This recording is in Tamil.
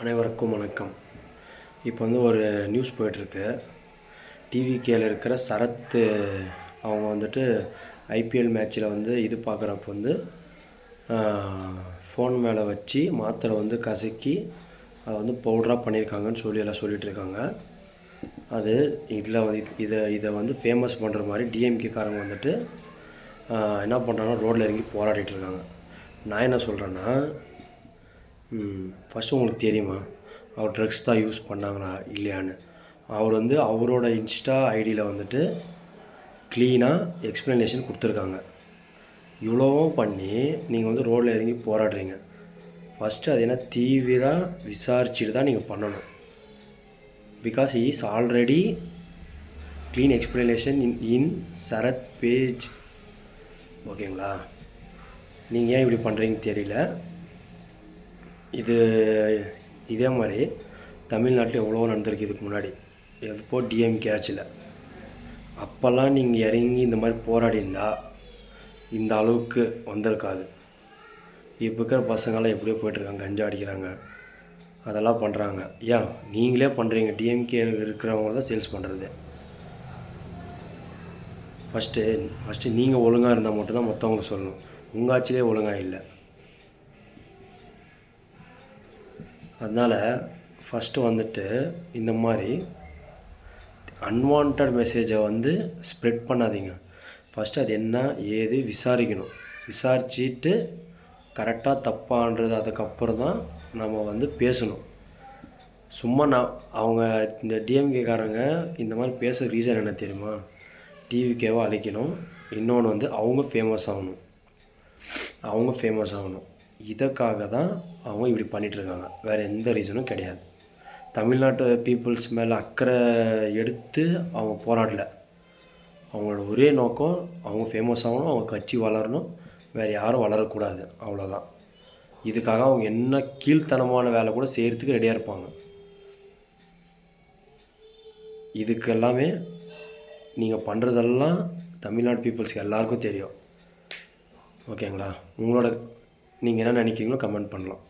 அனைவருக்கும் வணக்கம். இப்போ ஒரு நியூஸ் போயிட்டுருக்கு. டிவிகேல இருக்கிற சரத் அவங்க ஐபிஎல் மேட்ச்சில் இது பார்க்குறப்ப ஃபோன் மேலே வச்சு மாத்திரை கசக்கி அதை பவுடராக பண்ணியிருக்காங்கன்னு சொல்லி எல்லாம் சொல்லிகிட்ருக்காங்க. அது இதை ஃபேமஸ் பண்ணுற மாதிரி டிஎம்கேக்காரங்க என்ன பண்ணுறாங்கன்னா ரோட்டில் இறங்கி போராடிட்டுருக்காங்க. நான் என்ன சொல்கிறேன்னா, ஃபஸ்ட்டு உங்களுக்கு தெரியுமா அவர் ட்ரக்ஸ் தான் யூஸ் பண்ணாங்களா இல்லையான்னு? அவர் அவரோட இன்ஸ்டா ஐடியில் க்ளீனாக எக்ஸ்ப்ளனேஷன் கொடுத்துருக்காங்க. இவ்வளோவும் பண்ணி நீங்கள் ரோடில் இறங்கி போராடுறீங்க. ஃபஸ்ட்டு அது என்ன தீவிரம் விசாரிச்சுட்டு தான் நீங்கள் பண்ணணும். Because he is already clean explanation in Sarath page. ஓகேங்களா? நீங்கள் ஏன் இப்படி பண்ணுறீங்கன்னு தெரியல. இதே மாதிரி தமிழ்நாட்டில் எவ்வளோ நடந்திருக்கு இதுக்கு முன்னாடி. எப்போ டிஎம்கே ஆட்சியில் அப்போல்லாம் நீங்கள் இறங்கி இந்த மாதிரி போராடி இருந்தால் இந்த அளவுக்கு வந்திருக்காது. இப்போ இருக்கிற பசங்களாம் எப்படியோ போய்ட்டுருக்காங்க, கஞ்சா அடிக்கிறாங்க, அதெல்லாம் பண்ணுறாங்க. ஏன் நீங்களே பண்ணுறீங்க? டிஎம்கே இருக்கிறவங்க தான் சேல்ஸ் பண்ணுறது. ஃபஸ்ட்டு நீங்கள் ஒழுங்காக இருந்தால் மட்டும்தான் மற்றவங்களுக்கு சொல்லணும். உங்கள் ஆட்சியிலே ஒழுங்காக இல்லை. அதனால் ஃபஸ்ட்டு இந்த மாதிரி அன்வான்ட் மெசேஜை ஸ்ப்ரெட் பண்ணாதீங்க. ஃபஸ்ட்டு அது என்ன ஏது விசாரிக்கணும். விசாரிச்சுட்டு கரெக்டாக தப்பான்றது அதுக்கப்புறம் தான் நம்ம பேசணும். சும்மா அவங்க இந்த டிஎம்கேக்காரங்க இந்த மாதிரி பேச ரீசன் என்ன தெரியுமா? டிவிகேவை அழிக்கணும். இன்னொன்று அவங்க ஃபேமஸ் ஆகணும். இதுக்காக தான் அவங்க இப்படி பண்ணிகிட்ருக்காங்க. வேறு எந்த ரீசனும் கிடையாது. தமிழ்நாட்டு பீப்புள்ஸ் மேலே அக்கறை எடுத்து அவங்க போராடலை. அவங்களோட ஒரே நோக்கம் அவங்க ஃபேமஸ் ஆகணும், அவங்க கட்சி வளரணும், வேறு யாரும் வளரக்கூடாது, அவ்வளோதான். இதுக்காக அவங்க என்ன கீழ்த்தனமான வேலை கூட செய்கிறதுக்கு ரெடியாக இருப்பாங்க. இதுக்கு எல்லாமே நீங்கள் பண்ணுறதெல்லாம் தமிழ்நாடு பீப்புள்ஸ்க்கு எல்லாருக்கும் தெரியும். ஓகேங்களா? நீங்கள் என்ன நினைக்கிறீங்களோ கமெண்ட் பண்ணலாம்.